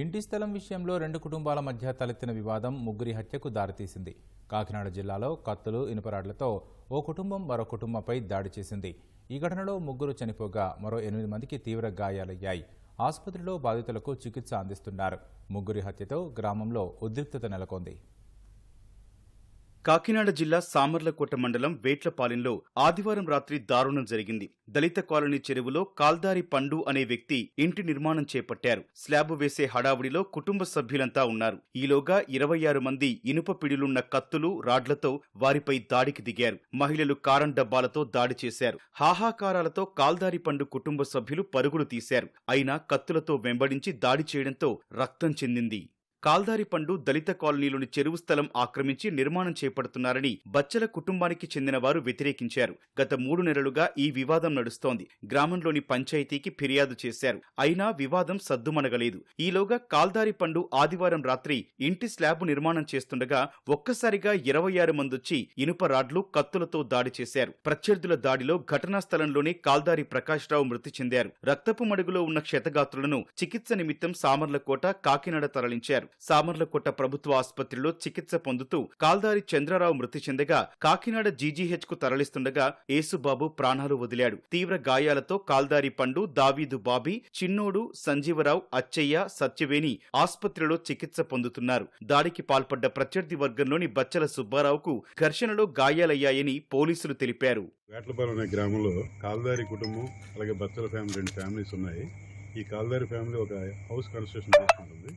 ఇంటి స్థలం విషయంలో రెండు కుటుంబాల మధ్య తలెత్తిన వివాదం ముగ్గురి హత్యకు దారితీసింది. కాకినాడ జిల్లాలో కత్తులు, ఇనుపరాడ్లతో ఓ కుటుంబం మరో కుటుంబంపై దాడి చేసింది. ఈ ఘటనలో ముగ్గురు చనిపోగా మరో 8 మందికి తీవ్ర గాయాలయ్యాయి. ఆసుపత్రిలో బాధితులకు చికిత్స అందిస్తున్నారు. ముగ్గురి హత్యతో గ్రామంలో ఉద్రిక్తత నెలకొంది. కాకినాడ జిల్లా సామర్లకోట మండలం వేట్లపాలెంలో ఆదివారం రాత్రి దారుణం జరిగింది. దళిత కాలనీ చెరువులో కాల్దారి పండు అనే వ్యక్తి ఇంటి నిర్మాణం చేపట్టారు. స్లాబ్ వేసే హడావుడిలో కుటుంబ సభ్యులంతా ఉన్నారు. ఈలోగా 26 మంది ఇనుప పిడులున్న కత్తులు, రాడ్లతో వారిపై దాడికి దిగారు. మహిళలు కారం డబ్బాలతో దాడి చేశారు. హాహాకారాలతో కాల్దారి పండు కుటుంబ సభ్యులు పరుగులు తీశారు. అయినా కత్తులతో వెంబడించి దాడి చేయడంతో రక్తం చెందింది. కాల్దారి పండు దళిత కాలనీలోని చెరువు స్థలం ఆక్రమించి నిర్మాణం చేపడుతున్నారని బచ్చల కుటుంబానికి చెందిన వారు వ్యతిరేకించారు. గత 3 నెలలుగా ఈ వివాదం నడుస్తోంది. గ్రామంలోని పంచాయతీకి ఫిర్యాదు చేశారు. అయినా వివాదం సద్దుమణగలేదు. ఈలోగా కాల్దారి పండు ఆదివారం రాత్రి ఇంటి స్లాబ్ నిర్మాణం చేస్తుండగా ఒక్కసారిగా 26 మందొచ్చి ఇనుప రాడ్లు, కత్తులతో దాడి చేశారు. ప్రత్యర్థుల దాడిలో ఘటనా స్థలంలోనే కాల్దారి ప్రకాష్ రావు మృతి చెందారు. రక్తపు మడుగులో ఉన్న క్షతగాత్రులను చికిత్స నిమిత్తం సామర్లకోట, కాకినాడ తరలించారు. సామర్లకోట ప్రభుత్వ ఆసుపత్రిలో చికిత్స పొందుతూ కాల్దారి చంద్రరావు మృతి చెందగా కాకినాడ జీజీహెచ్ కు తరలిస్తుండగా ఏసుబాబు ప్రాణాలు వదిలాడు. తీవ్ర గాయాలతో కాల్దారి పండు, దావీదు బాబీ, చిన్నోడు, సంజీవరావు, అచ్చయ్య, సత్యవేణి ఆసుపత్రిలో చికిత్స పొందుతున్నారు. దాడికి పాల్పడ్డ ప్రత్యర్థి వర్గంలోని బచ్చల సుబ్బారావుకు ఘర్షణలో గాయాలయ్యాయని పోలీసులు తెలిపారు. వేట్లపాలెం అనే గ్రామంలో కాల్దారి కుటుంబం, అలాగే బచ్చల ఫ్యామిలీ 2 ఫ్యామిలీస్ ఉన్నాయి. ఈ కాల్దారి ఫ్యామిలీ ఒక హౌస్ కన్స్ట్రక్షన్ చేసుకుంటుంది.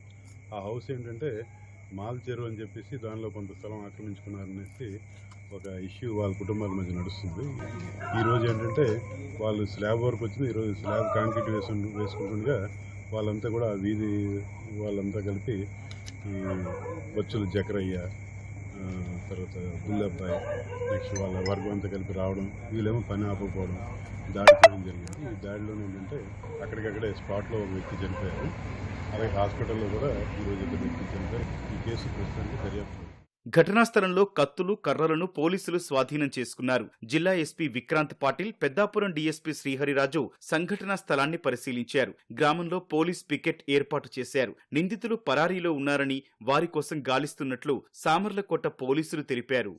ఆ హౌస్ ఏంటంటే మాల్ చెరువు అని చెప్పేసి దానిలో కొంత స్థలం ఆక్రమించుకున్నారనేసి ఒక ఇష్యూ వాళ్ళ కుటుంబాల మధ్య నడుస్తుంది. ఈరోజు ఏంటంటే వాళ్ళు స్లాబ్ వరకు వచ్చింది. ఈరోజు స్లాబ్ కాంక్రీట్ వేసుకుంటుండగా వాళ్ళంతా కూడా వీధి వాళ్ళంతా కలిపి ఈ బచ్చులు జకరయ్య, తర్వాత బుల్లబ్బాయి, నెక్స్ట్ వాళ్ళ వర్గం అంతా కలిపి రావడం, వీళ్ళేమో పని ఆపకపోవడం, దాడి చేయడం జరిగింది. ఈ దాడిలో ఏంటంటే అక్కడికక్కడే స్పాట్లో ఒక వ్యక్తి చనిపోయారు. అలాగే హాస్పిటల్లో కూడా ఈరోజు ఇద్దరు వ్యక్తులు చనిపోయారు. ఈ కేసు ప్రస్తుతానికి దర్యాప్తు. ఘటనా స్థలంలో కత్తులు, కర్రలను పోలీసులు స్వాధీనం చేసుకున్నారు. జిల్లా ఎస్పీ విక్రాంత్ పాటిల్, పెద్దాపురం డీఎస్పీ శ్రీహరిరాజు సంఘటనా స్థలాన్ని పరిశీలించారు. గ్రామంలో పోలీస్ పికెట్ ఏర్పాటు చేశారు. నిందితులు పరారీలో ఉన్నారని, వారి కోసం గాలిస్తున్నట్లు సామర్లకోట పోలీసులు తెలిపారు.